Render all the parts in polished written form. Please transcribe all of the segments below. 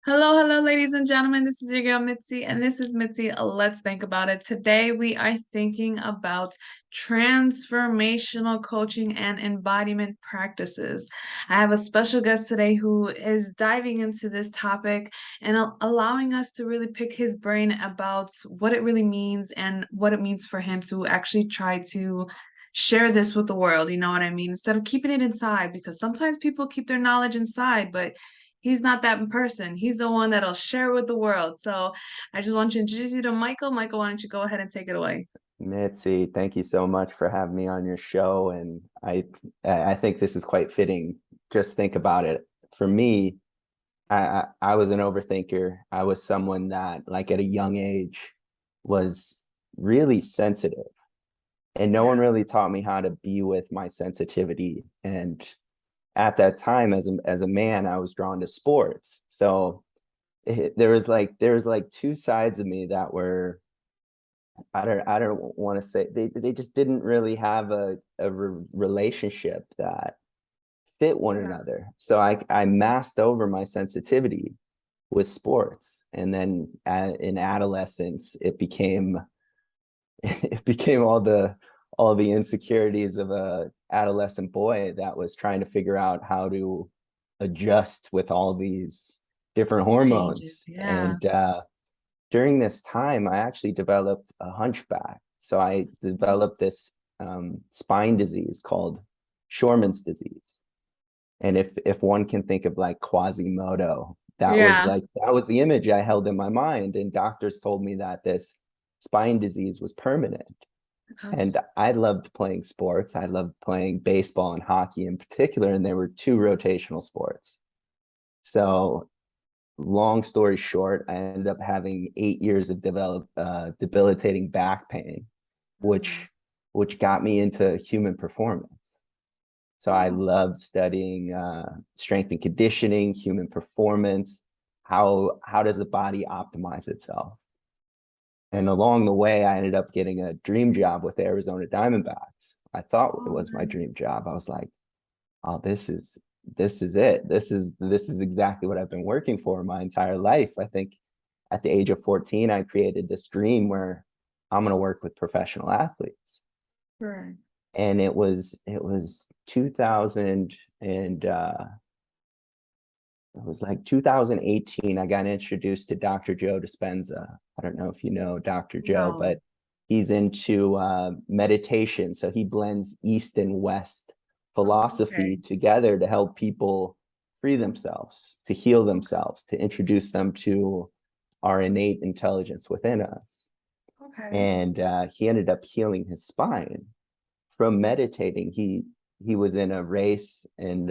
Hello, ladies and gentlemen. This is your girl Mitzi, and this is Mitzi. Let's think about it. Today, we are thinking about transformational coaching and embodiment practices. I have a special guest today who is diving into this topic and allowing us to really pick his brain about what it really means and what it means for him to actually try to share this with the world. You know what I mean? Instead of keeping it inside, because sometimes people keep their knowledge inside, but he's not that person. He's the one that'll share with the world. So I just want to introduce you to Michael. Michael, why don't you go ahead and take it away? Mitzi, thank you so much for having me on your show. And I think this is quite fitting. Just think about it. For me, I was an overthinker. I was someone that, like at a young age, was really sensitive. And no one really taught me how to be with my sensitivity. And at that time, as a man, I was drawn to sports. So there was like two sides of me that were I don't want to say they just didn't really have a relationship that fit one Yeah. another. So I masked over my sensitivity with sports, and then in adolescence it became it became all the insecurities of a adolescent boy that was trying to figure out how to adjust with all these different Changes. hormones. Yeah. And during this time, I actually developed a hunchback. So I developed this spine disease called Shorman's disease. And if one can think of like Quasimodo, Yeah. that was the image I held in my mind. And doctors told me that this spine disease was permanent. And I loved playing sports. I loved playing baseball and hockey in particular, and there were two rotational sports. So long story short, I ended up having 8 years of debilitating back pain, Mhm. which got me into human performance. So I Oh, loved studying strength and conditioning, human performance. How does the body optimize itself? And along the way, I ended up getting a dream job with the Arizona Diamondbacks. I thought it oh, was my nice. dream job. I was like, oh, this is it. This is exactly what I've been working for my entire life. I think at the age of 14, I created this dream where I'm going to work with professional athletes. Right. And it was 2000 and it was like 2018. I got introduced to Dr. Joe Dispenza. I don't know if you know Dr. Joe, No. but he's into meditation. So he blends East and West Oh, philosophy okay. together to help people free themselves, to heal Okay. themselves, to introduce them to our innate intelligence within us. Okay. And he ended up healing his spine from meditating. He was in a race, and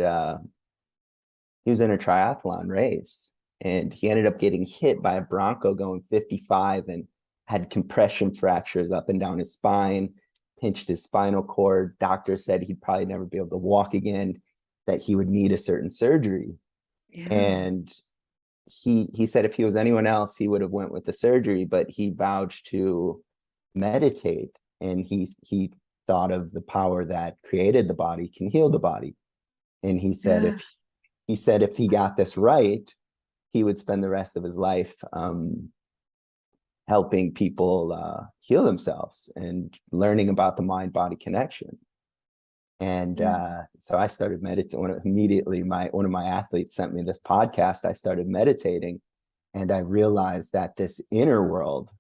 he was in a triathlon race, and he ended up getting hit by a Bronco going 55 and had compression fractures up and down his spine, pinched his spinal cord. Doctor said he'd probably never be able to walk again, that he would need a certain surgery. Yeah. And he said if he was anyone else, he would have went with the surgery, but he vouched to meditate, and he thought of the power that created the body can heal the body. And Yes. he said if he got this right, he would spend the rest of his life helping people heal themselves and learning about the mind body connection. And Yeah. so I started meditating. Immediately, one of my athletes sent me this podcast. I started meditating, and I realized that this inner world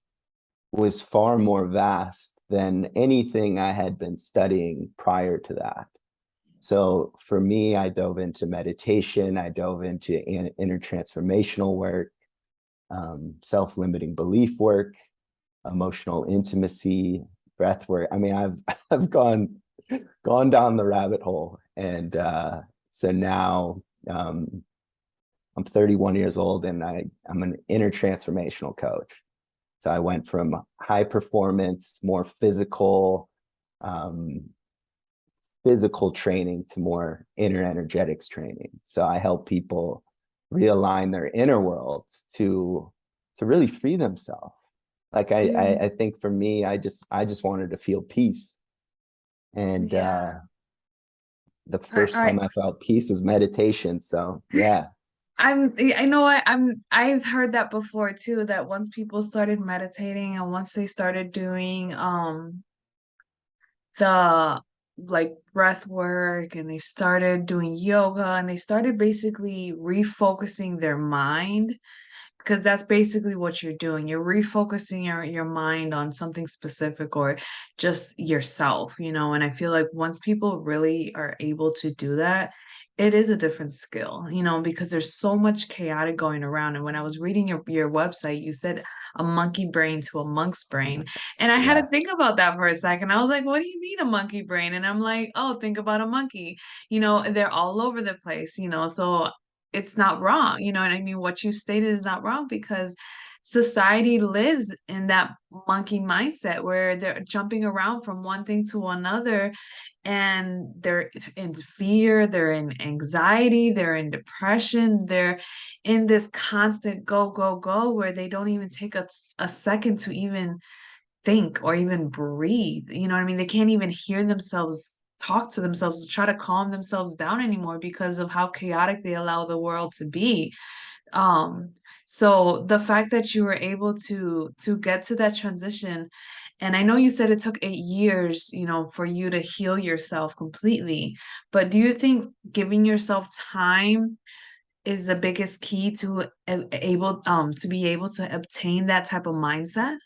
was far more vast than anything I had been studying prior to that. So for me, I dove into meditation, I dove into inner transformational work, self-limiting belief work, emotional intimacy, breath work. I mean, I've gone down the rabbit hole, and so now I'm 31 years old, and I'm an inner transformational coach. So I went from high performance, more um, physical training to more inner energetics training. So I help people realign their inner worlds to really free themselves. Like Yeah. I think for me, I just wanted to feel peace. And Yeah. the first I time I felt peace was meditation. So yeah. I know I've heard that before too, that once people started meditating and once they started doing the like breath work and they started doing yoga and they started basically refocusing their mind, because that's basically what you're doing. You're refocusing your mind on something specific or just yourself, and I feel like once people really are able to do that, it is a different skill, because there's so much chaotic going around. And when I was reading your website, you said a monkey brain to a monk's brain. And I had to Yeah. think about that for a second. I was like, what do you mean a monkey brain? And I'm like, oh, think about a monkey. They're all over the place, so it's not wrong. You know what I mean? What you stated is not wrong because society lives in that monkey mindset where they're jumping around from one thing to another, and they're in fear, they're in anxiety, they're in depression, they're in this constant go, go, go where they don't even take a second to even think or even breathe. You know what I mean? They can't even hear themselves talk to themselves, try to calm themselves down anymore because of how chaotic they allow the world to be. Um, so the fact that you were able to get to that transition, and I know you said it took 8 years, for you to heal yourself completely, but do you think giving yourself time is the biggest key to be able to obtain that type of mindset?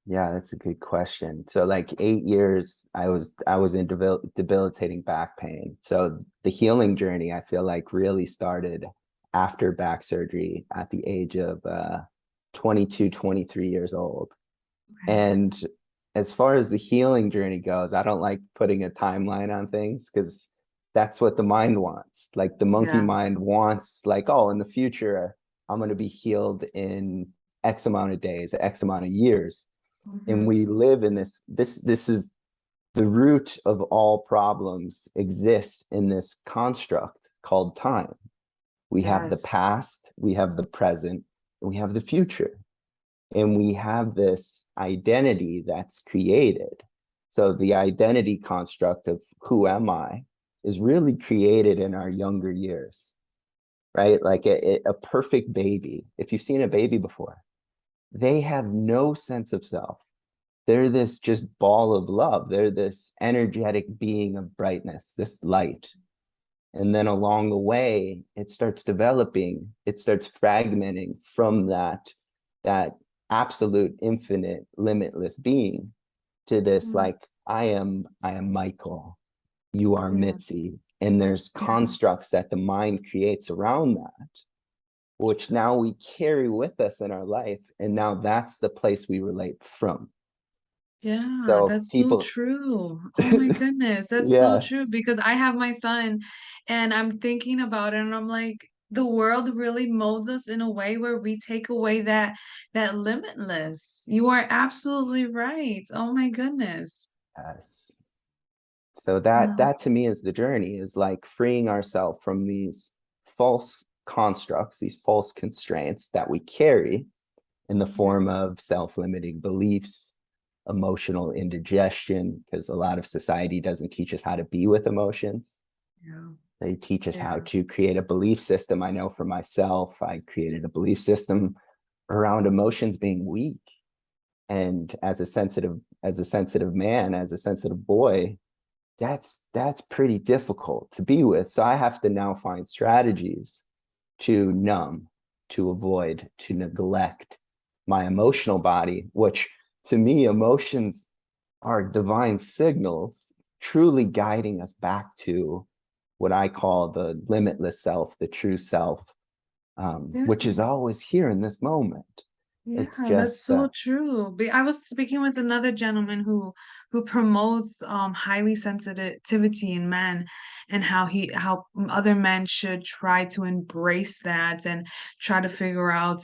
Yeah, that's a good question. So like 8 years, I was in debilitating back pain. So the healing journey, I feel like really started after back surgery at the age of 22, 23 years old. Okay. And as far as the healing journey goes, I don't like putting a timeline on things because that's what the mind wants. Like the monkey Yeah. mind wants, like, oh, in the future, I'm going to be healed in X amount of days, X amount of years. And Mhm. we live in this is the root of all problems exists in this construct called time. We have the Yes. past, we have the present, and we have the future, and we have this identity that's created. So the identity construct of who am I is really created in our younger years, right? Like a perfect baby. If you've seen a baby before, they have no sense of self. They're this just ball of love. They're this energetic being of brightness, this light. And then along the way, it starts developing, it starts fragmenting from that absolute infinite limitless being to this Mm. like I am Michael, you are Yeah. Mitzi, and there's Yeah. constructs that the mind creates around that, which now we carry with us in our life, and now that's the place we relate from. Yeah, So that's so people true. Oh my goodness, that's so true yes. because I have my son and I'm thinking about it and I'm like, the world really molds us in a way where we take away that limitless. You are absolutely right. Oh my goodness. Yes. So that Yeah. that to me is the journey, is like freeing ourselves from these false constructs, these false constraints that we carry in the Yeah. form of self-limiting beliefs, emotional indigestion, because a lot of society doesn't teach us how to be with emotions. Yeah. They teach us how Yeah. to create a belief system. I know for myself, I created a belief system around emotions being weak. And as a sensitive man, as a sensitive boy, that's pretty difficult to be with. So I have to now find strategies to numb, to avoid, to neglect my emotional body, which to me, emotions are divine signals, truly guiding us back to what I call the limitless self, the true self, Yeah. which is always here in this moment. It's Yeah, that's just, so true. I was speaking with another gentleman who promotes highly sensitivity in men and how other men should try to embrace that and try to figure out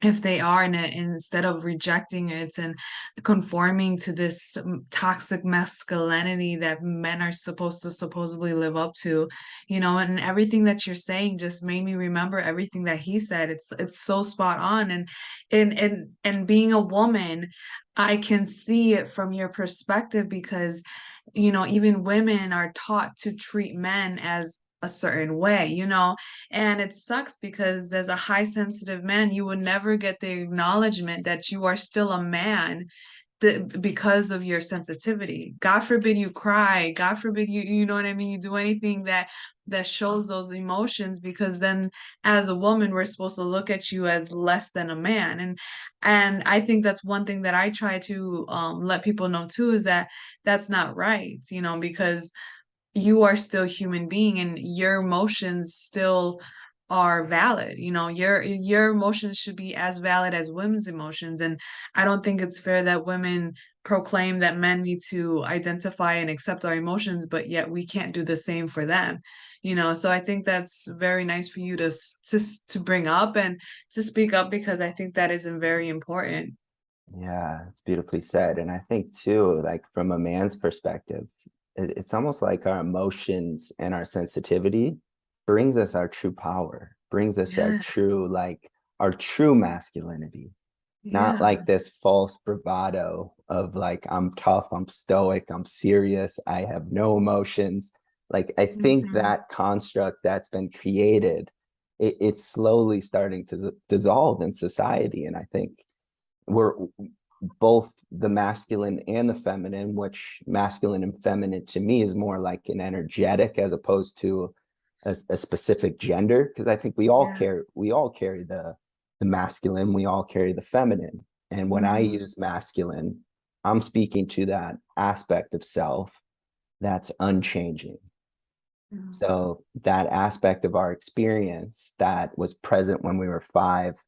if they are in it instead of rejecting it and conforming to this toxic masculinity that men are supposed to supposedly live up to, and everything that you're saying just made me remember everything that he said. It's so spot on. And being a woman, I can see it from your perspective because even women are taught to treat men as a certain way, you know? And it sucks because as a high sensitive man, you would never get the acknowledgement that you are still a man because of your sensitivity. God forbid you cry. God forbid you know what I mean? You do anything that shows those emotions, because then as a woman, we're supposed to look at you as less than a man. And I think that's one thing that I try to let people know too, is that that's not right, you know, because you are still a human being and your emotions still are valid. You know, your emotions should be as valid as women's emotions. And I don't think it's fair that women proclaim that men need to identify and accept our emotions, but yet we can't do the same for them. You know, so I think that's very nice for you to bring up and to speak up, because I think that is very important. Yeah, it's beautifully said. And I think too, like from a man's perspective, it's almost like our emotions and our sensitivity brings us our true power, brings us our Yes. true, like our true masculinity, not Yeah. like this false bravado of like, I'm tough, I'm stoic, I'm serious, I have no emotions. Like, I think Mhm. that construct that's been created, it's slowly starting to dissolve in society. And I think we're both the masculine and the feminine, which masculine and feminine to me is more like an energetic as opposed to a specific gender. Because I think Yeah. we all carry the masculine, we all carry the feminine. And when I Mhm. use masculine, I'm speaking to that aspect of self that's unchanging. Mhm. So that aspect of our experience that was present when we were 5,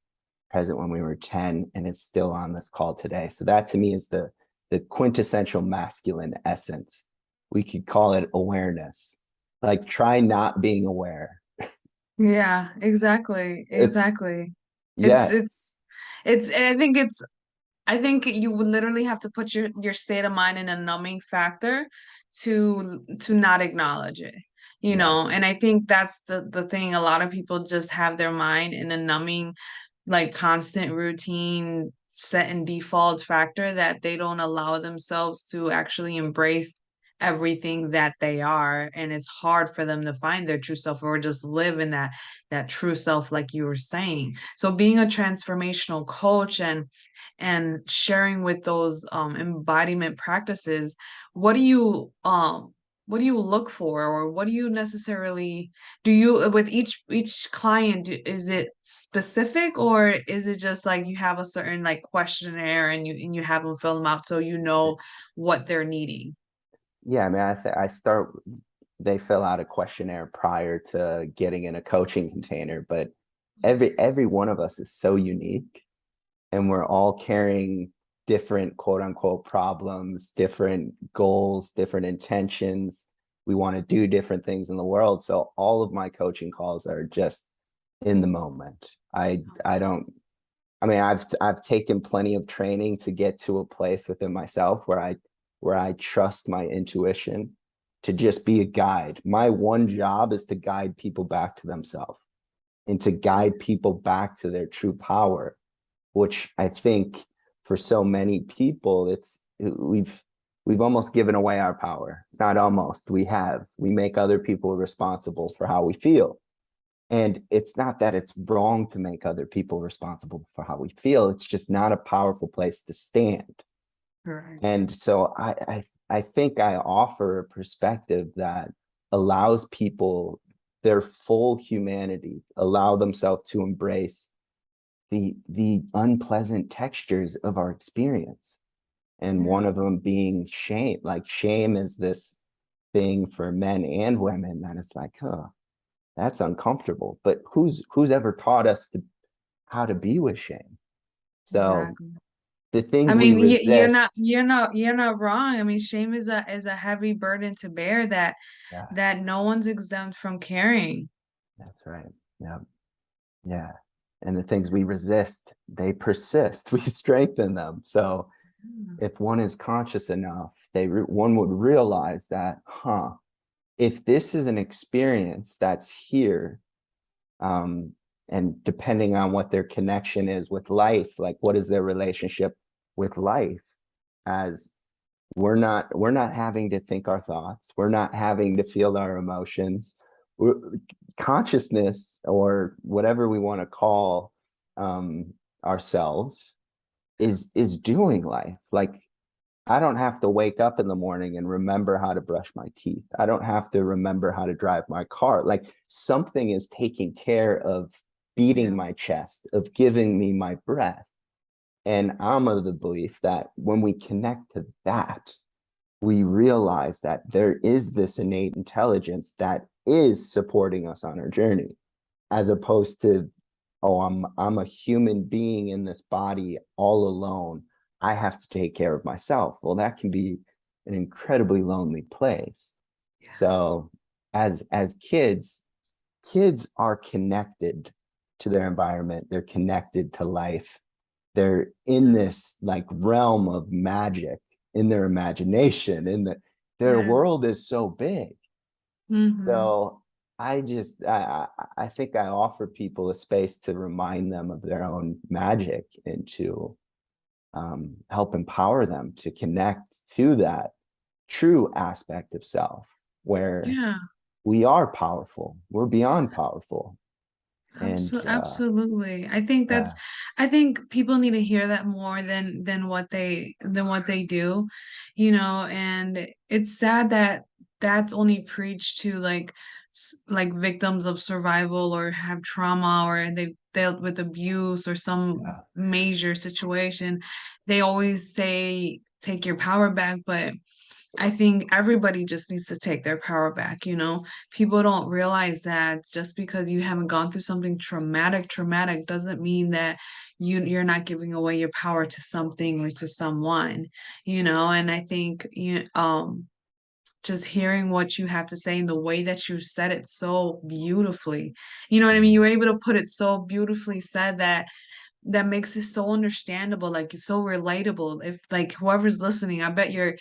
present when we were 10, and it's still on this call today. So that to me is the quintessential masculine essence. We could call it awareness. Like try not being aware. Yeah, exactly. It's Exactly. It's yeah, it's it's I think you would literally have to put your state of mind in a numbing factor to not acknowledge it. You know, yes. and I think that's the thing. A lot of people just have their mind in a numbing, like constant routine set and default factor, that they don't allow themselves to actually embrace everything that they are, and it's hard for them to find their true self or just live in that true self, like you were saying. So being a transformational coach and sharing with those embodiment practices, what do you what do you look for, or what do you necessarily do you with each client, is it specific, or is it just like you have a certain like questionnaire and you have them fill them out so you know what they're needing? Yeah, I mean, I start, they fill out a questionnaire prior to getting in a coaching container, but every one of us is so unique and we're all carrying different quote unquote problems, different goals, different intentions. We want to do different things in the world. So all of my coaching calls are just in the moment. I don't I mean I've taken plenty of training to get to a place within myself where I trust my intuition to just be a guide. My one job is to guide people back to themselves and to guide people back to their true power, which I think for so many people, we've almost given away our power. Not almost, we have. We make other people responsible for how we feel. And it's not that it's wrong to make other people responsible for how we feel. It's just not a powerful place to stand. Correct. And so I think I offer a perspective that allows people their full humanity, allow themselves to embrace the unpleasant textures of our experience. And one of Yes. them being shame. Like shame is this thing for men and women that it's like, huh, that's uncomfortable. But who's ever taught us to how to be with shame? So Exactly. the I things we mean, resist. you're not wrong. I mean, shame is a heavy burden to bear Yeah, that no one's exempt from carrying. that's right. Yeah, yeah. And the things we resist, they persist. We strengthen them. So if one is conscious enough, one would realize that, huh, if this is an experience that's here, um, and depending on what their connection is with life, like what is their relationship with life, as we're not having to think our thoughts, we're not having to feel our emotions, consciousness, or whatever we want to call um, ourselves, is doing life. Like, I don't have to wake up in the morning and remember how to brush my teeth. I don't have to remember how to drive my car. Like, something is taking care of beating Yeah. my chest, of giving me my breath. And I'm of the belief that when we connect to that, we realize that there is this innate intelligence that is supporting us on our journey, as opposed to, oh, I'm a human being in this body all alone. I have to take care of myself. Well, that can be an incredibly lonely place. Yes. So as kids are connected to their environment, they're connected to life, they're in this like realm of magic in their imagination, in their Yes. world is so big. Mm-hmm. So I think I offer people a space to remind them of their own magic, and to help empower them to connect to that true aspect of self, where Yeah. we are powerful, we're beyond powerful. And Absolutely. yeah, I think people need to hear that more than what they do, you know, and it's sad that that's only preached to like like victims of survival or have trauma or they've dealt with abuse or some yeah, major situation. They always say take your power back, but I think everybody just needs to take their power back, you know? People don't realize that just because you haven't gone through something traumatic doesn't mean that you're not giving away your power to something or to someone, you know? And I think just hearing what you have to say and the way that you said it so beautifully. You know what I mean? You were able to put it so beautifully said that makes it so understandable, like it's so relatable. If like whoever's listening, I bet you're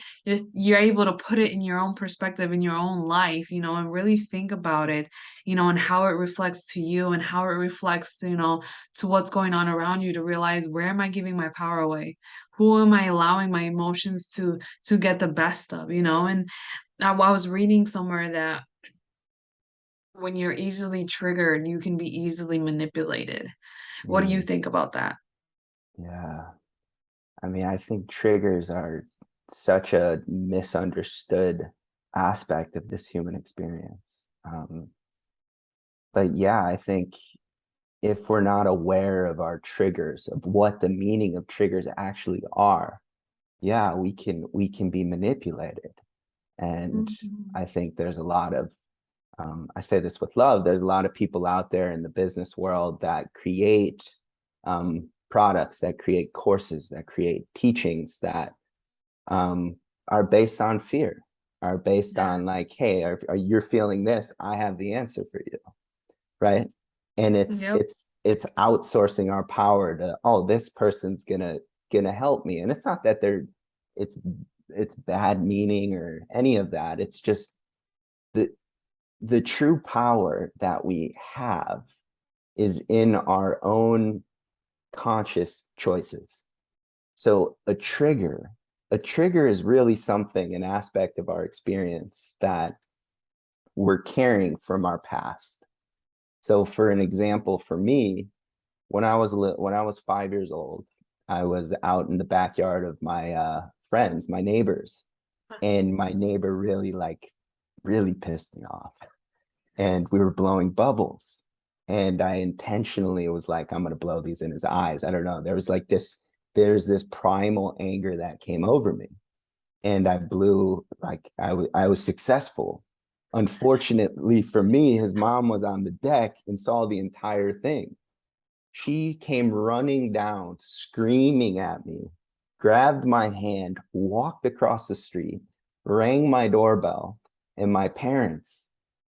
able to put it in your own perspective in your own life, you know, and really think about it, you know, and how it reflects to you and how it reflects, you know, to what's going on around you to realize where am I giving my power away? Who am I allowing my emotions to get the best of, you know? And I was reading somewhere that when you're easily triggered, you can be easily manipulated. What do you mm, think about that? yeah. I mean, I think triggers are such a misunderstood aspect of this human experience. But yeah, I think if we're not aware of our triggers, of what the meaning of triggers actually are, yeah, we can be manipulated. And Mhm. I think there's a lot of, I say this with love, there's a lot of people out there in the business world that create products, that create courses, that create teachings that are based on fear, are based on like, Yes. hey, are you're feeling this? I have the answer for you, right? And Yep. it's outsourcing our power to, oh, this person's gonna help me. And it's not that it's it's bad meaning or any of that. It's just the the true power that we have is in our own conscious choices. So a trigger is really something, an aspect of our experience that we're carrying from our past. So for an example, for me, when I was 5 years old, I was out in the backyard of my friends, my neighbors, and my neighbor really pissed me off, and we were blowing bubbles, and I intentionally was like, I'm gonna blow these in his eyes. I don't know. There's this primal anger that came over me, and I blew, like, I was successful. Unfortunately for me, his mom was on the deck and saw the entire thing. She came running down, screaming at me, grabbed my hand, walked across the street, rang my doorbell, and my parents,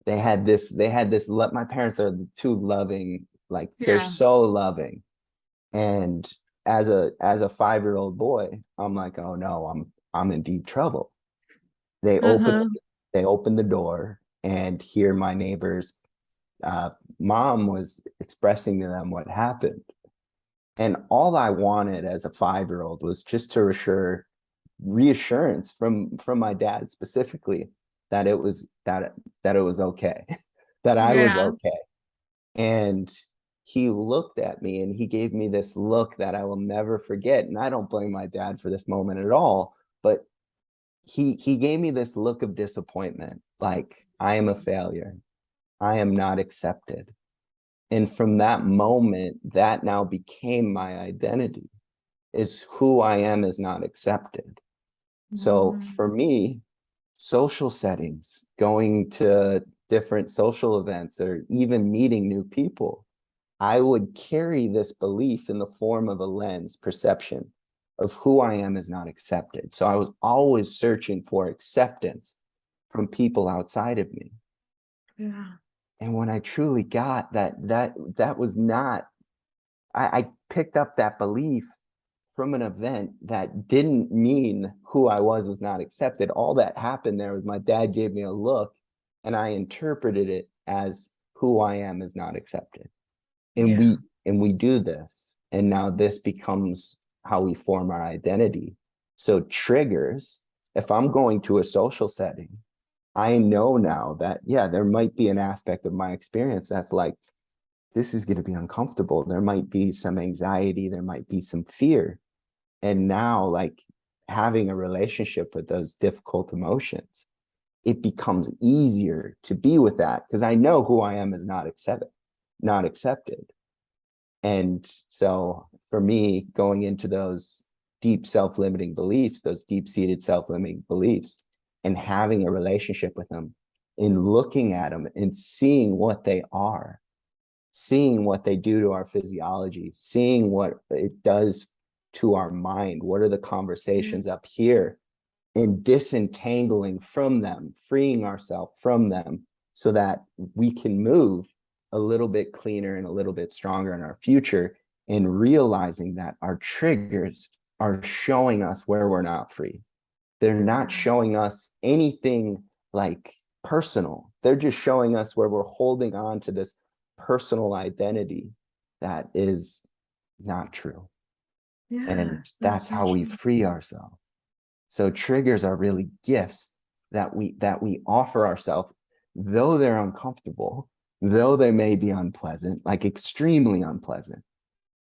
my parents are the two loving, like they're Yeah. so loving. And as a 5-year-old boy, I'm like, oh no, I'm in deep trouble. They open Uh-huh. they open the door, and here my neighbor's uh, mom was expressing to them what happened. And all I wanted as a 5-year-old was just to assure reassurance from my dad specifically that it was that it was okay. that I was Yeah. okay. And he looked at me and he gave me this look that I will never forget. And I don't blame my dad for this moment at all, but he gave me this look of disappointment, like I am a failure. I am not accepted. And from that moment, that now became my identity, is who I am is not accepted. So Mm, for me, social settings, going to different social events, or even meeting new people, I would carry this belief in the form of a lens perception of who I am is not accepted. So I was always searching for acceptance from people outside of me. yeah. And when I truly got that was not, I picked up that belief from an event that didn't mean who I was not accepted. All that happened there was my dad gave me a look and I interpreted it as who I am is not accepted. And Yeah. we do this. And now this becomes how we form our identity. So triggers, if I'm going to a social setting, I know now that, yeah, there might be an aspect of my experience that's like, this is going to be uncomfortable. There might be some anxiety, there might be some fear. And now, like having a relationship with those difficult emotions, it becomes easier to be with that because I know who I am is not accepted. And so for me, going into those deep self-limiting beliefs, those deep-seated self-limiting beliefs, and having a relationship with them, in looking at them and seeing what they are, seeing what they do to our physiology, seeing what it does to our mind, what are the Yeah. conversations up here, and disentangling from them, freeing ourselves from them so that we can move a little bit cleaner and a little bit stronger in our future, and realizing that our triggers are showing us where we're not free. They're not showing Yes. us anything like personal. They're just showing us where we're holding on to this personal identity that is not true. And Yes, that's that's so how we true. free ourselves. So triggers are really gifts that we offer ourselves, though they're uncomfortable, though they may be unpleasant, like extremely unpleasant.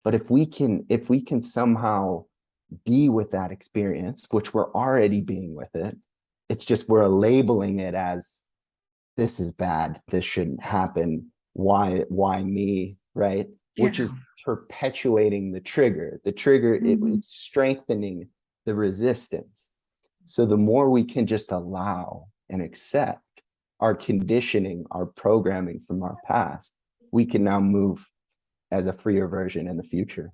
But if we can somehow be with that experience, which we're already being with it, it's just we're labeling it as this is bad, this shouldn't happen, why me, right? Which Yeah. is perpetuating the trigger Mhm. it's strengthening the resistance. So the more we can just allow and accept our conditioning, our programming from our past, we can now move as a freer version in the future.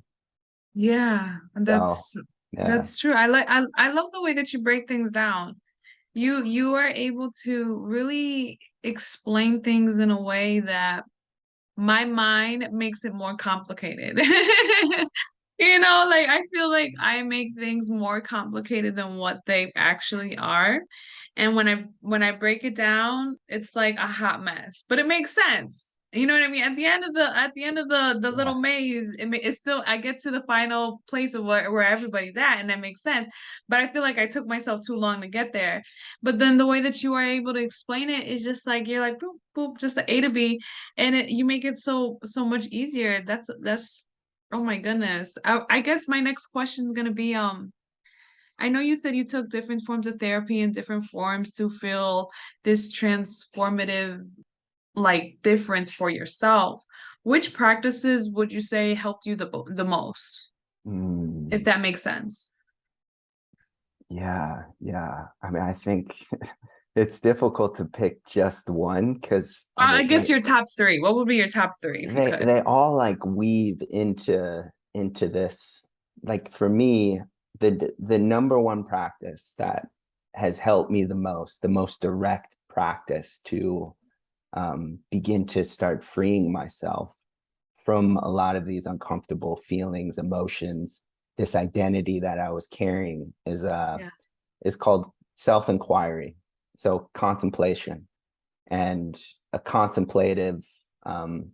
Yeah, So yeah. that's true. I love the way that you break things down. You are able to really explain things in a way that my mind makes it more complicated. Like I feel like I make things more complicated than what they actually are. And when I break it down, it's like a hot mess, but it makes sense. You know what I mean? At the end of the Yeah. little maze, it's still I get to the final place of where everybody's at, and that makes sense. But I feel like I took myself too long to get there. But then the way that you are able to explain it is just like you're like boop boop, just a to B, and you make it so much easier. That's oh my goodness. I guess my next question is gonna be I know you said you took different forms of therapy and different forms to feel this transformative like difference for yourself. Which practices would you say helped you the most, if Mm, that makes sense? yeah, yeah. I mean, I think it's difficult to pick just one because I I mean guess your top three. What would be your top three if you could? they all like weave into this. Like for me, the number one practice that has helped me the most direct practice to begin to start freeing myself from a lot of these uncomfortable feelings, emotions, this identity that I was carrying Yeah. is called self-inquiry. So contemplation. And a contemplative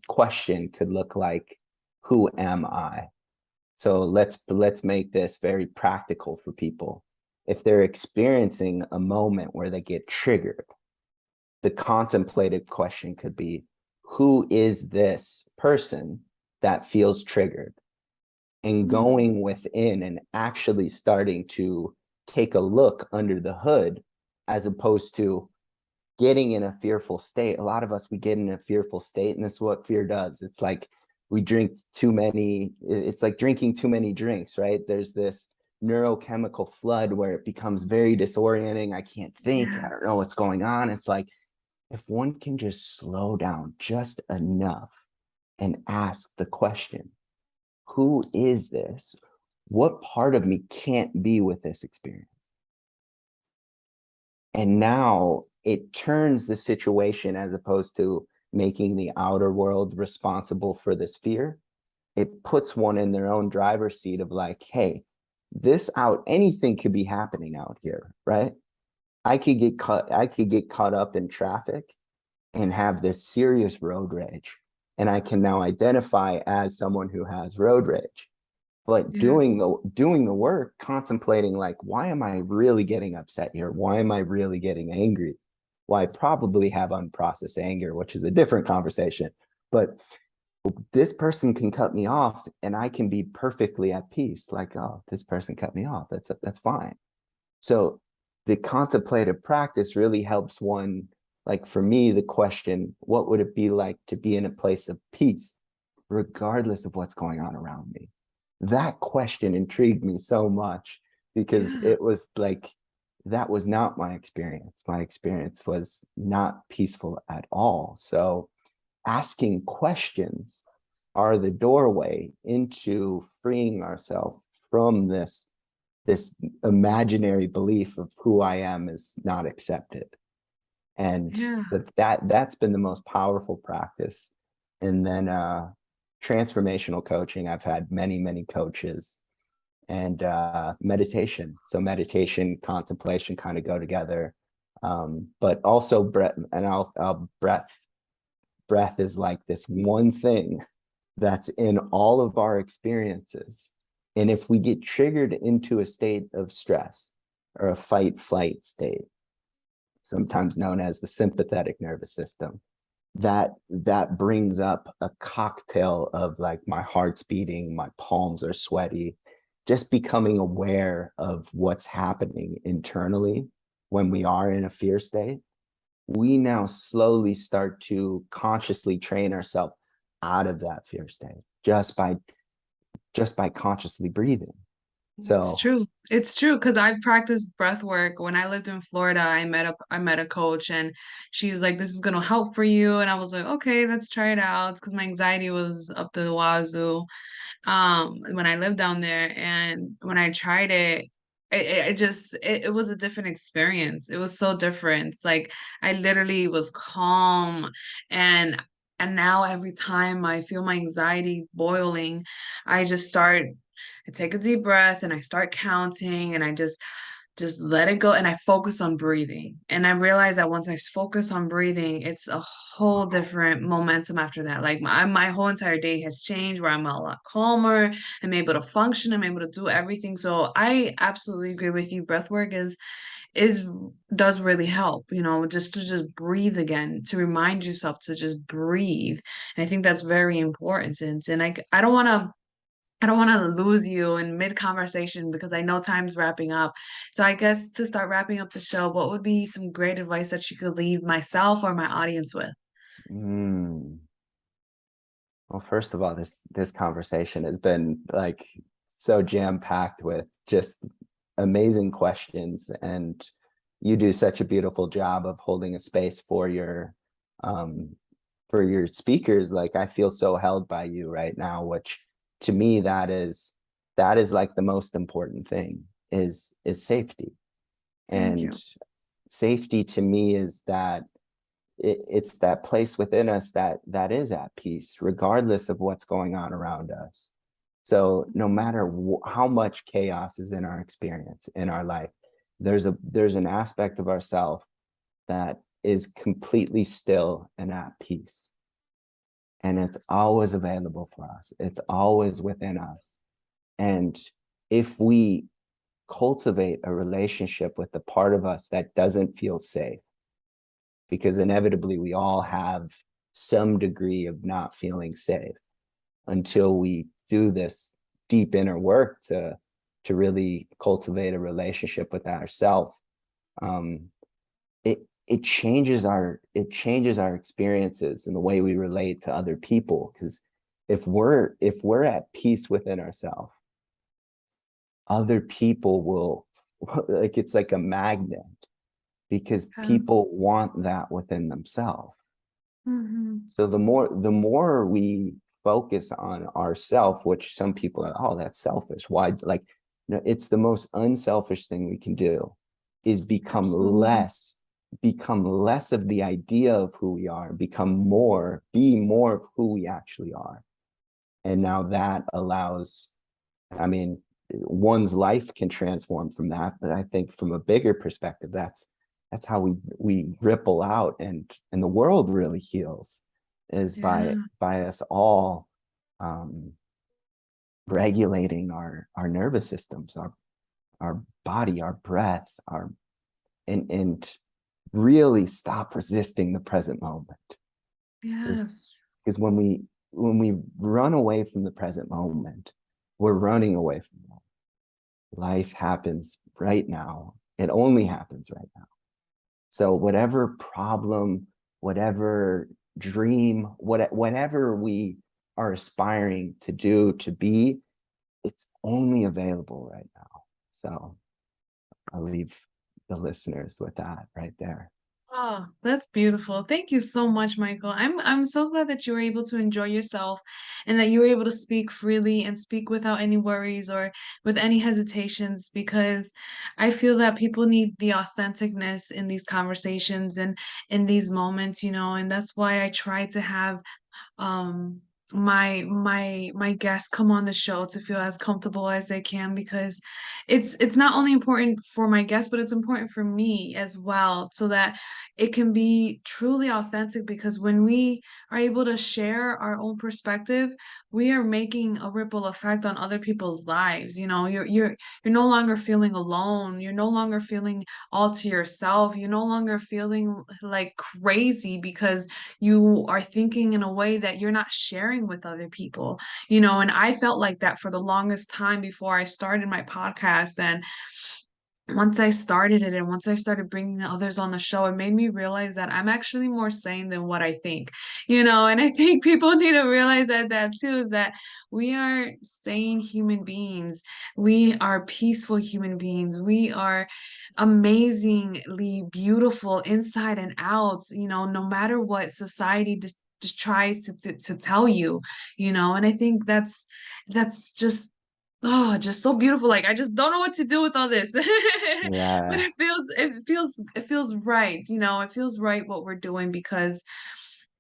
question could look like, who am I? So let's make this very practical for people. If they're experiencing a moment where they get triggered, the contemplative question could be, who is this person that feels triggered? And Mm. going within and actually starting to take a look under the hood, as opposed to getting in a fearful state. A lot of us, we get in a fearful state, and this is what fear does. It's like we drink too many, it's like drinking too many drinks, right? There's this neurochemical flood where it becomes very disorienting. I can't think, I don't know Yes. what's going on. It's like, if one can just slow down just enough and ask the question, who is this? What part of me can't be with this experience? And now it turns the situation, as opposed to making the outer world responsible for this fear, it puts one in their own driver's seat of like, hey, this out, anything could be happening out here, right? I could get caught up in traffic and have this serious road rage. And I can now identify as someone who has road rage. But Yeah. doing the work, contemplating like, why am I really getting upset here? Why am I really getting angry? Well, I probably have unprocessed anger, which is a different conversation. But this person can cut me off and I can be perfectly at peace. Like, oh, this person cut me off. That's fine. So the contemplative practice really helps one, like for me, the question, what would it be like to be in a place of peace, regardless of what's going on around me? That question intrigued me so much because Yeah. it was like, that was not my experience. My experience was not peaceful at all. So asking questions are the doorway into freeing ourselves from this imaginary belief of who I am is not accepted. And Yeah. so that's been the most powerful practice. And then transformational coaching, I've had many coaches, and meditation. So meditation, contemplation kind of go together. But also breath, and I'll breath is like this one thing that's in all of our experiences. And if we get triggered into a state of stress or a fight flight state, sometimes known as the sympathetic nervous system, that brings up a cocktail of like, my heart's beating, my palms are sweaty, just becoming aware of what's happening internally when we are in a fear state. We now slowly start to consciously train ourselves out of that fear state just by consciously breathing. It's So, true. It's true because I practiced breath work when I lived in Florida. I met a coach and she was like, "This is gonna help for you," and I was like, "Okay, let's try it out," because my anxiety was up to the wazoo when I lived down there, and when I tried it. It was a different experience. It was so different. It's like I literally was calm and now every time I feel my anxiety boiling, I just start I take a deep breath and I start counting and I just let it go and I focus on breathing. And I realize that once I focus on breathing, it's a whole different momentum after that. Like my whole entire day has changed where I'm a lot calmer. I'm able to function. I'm able to do everything. So I absolutely agree with you. Breath work is does really help, just to just breathe again, to remind yourself to just breathe. And I think that's very important. And I don't want to lose you in mid conversation because I know time's wrapping up. So I guess to start wrapping up the show, what would be some great advice that you could leave myself or my audience with? mm, well, first of all, this conversation has been like so jam-packed with just amazing questions, and you do such a beautiful job of holding a space um for your speakers. Like, I feel so held by you right now, which to me, that is like the most important thing, is safety. Thank And you. safety to me is that it's that place within us that is at peace regardless of what's going on around us. So no matter how much chaos is in our experience in our life, there's an aspect of ourself that is completely still and at peace, and it's always available for us. It's always within us. And if we cultivate a relationship with the part of us that doesn't feel safe, because inevitably we all have some degree of not feeling safe until we do this deep inner work to really cultivate a relationship with ourselves. um it changes our experiences and the way we relate to other people, because if we're at peace within ourselves, other people will like, it's like a magnet, because Yes. people want that within themselves. Mhm. So the more we focus on ourself, which some people are, oh, that's selfish. Why? Like, it's the most unselfish thing we can do, is Absolutely. become less of the idea of who we are, be more of who we actually are. And now that allows, I mean, one's life can transform from that, but I think from a bigger perspective, that's how we ripple out, and the world really heals, is Yeah. by us all um regulating our nervous systems, our body, our breath, our and really stop resisting the present moment. Because Yes. when we run away from the present moment, we're running away from that. Life happens right now. It only happens right now. So whatever problem, whatever dream, whatever we are aspiring to do, to be, it's only available right now. So I'll leave the listeners with that right there. Oh, that's beautiful. Thank you so much, Michael. I'm so glad that you were able to enjoy yourself and that you were able to speak freely and speak without any worries or with any hesitations, because I feel that people need the authenticness in these conversations and in these moments, and that's why I try to have um my guests come on the show to feel as comfortable as they can, because it's not only important for my guests, but it's important for me as well, so that it can be truly authentic, because when we are able to share our own perspective, we are making a ripple effect on other people's lives. You're no longer feeling alone, you're no longer feeling all to yourself, you're no longer feeling like crazy because you are thinking in a way that you're not sharing with other people, and I felt like that for the longest time before I started my podcast. And once I started it and once I started bringing others on the show, it made me realize that I'm actually more sane than what I think, and I think people need to realize that too, is that we are sane human beings. We are peaceful human beings. We are amazingly beautiful inside and out, no matter what society just tries to tell you, and I think that's just so beautiful. Like, I just don't know what to do with all this. But Yeah. it feels right. It feels right what we're doing, because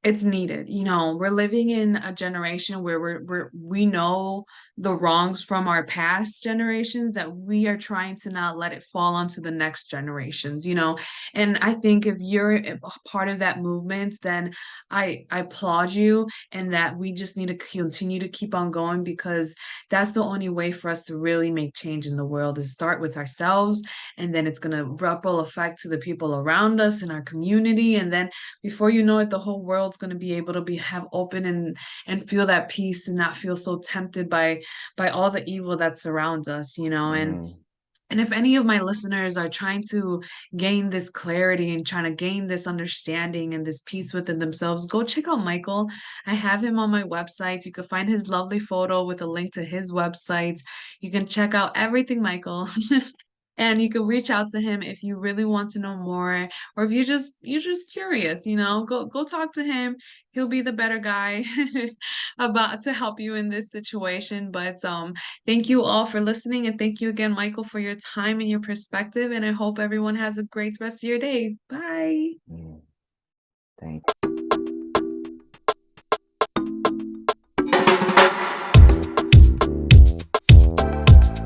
it's needed. We're living in a generation where we know the wrongs from our past generations, that we are trying to not let it fall onto the next generations. And I think if you're a part of that movement, then I applaud you, and that we just need to continue to keep on going, because that's the only way for us to really make change in the world, is start with ourselves, and then it's going to ripple effect to the people around us in our community, and then before you know it, the whole world's going to be able to have open and feel that peace, and not feel so tempted by all the evil that surrounds us, Mm, and if any of my listeners are trying to gain this clarity and trying to gain this understanding and this peace within themselves, go check out Michael. I have him on my website. You can find his lovely photo with a link to his website. You can check out everything Michael. And you can reach out to him if you really want to know more, or if you're just curious, go talk to him. He'll be the better guy about to help you in this situation. But thank you all for listening, and thank you again, Michael, for your time and your perspective, and I hope everyone has a great rest of your day. Bye. mm. Thank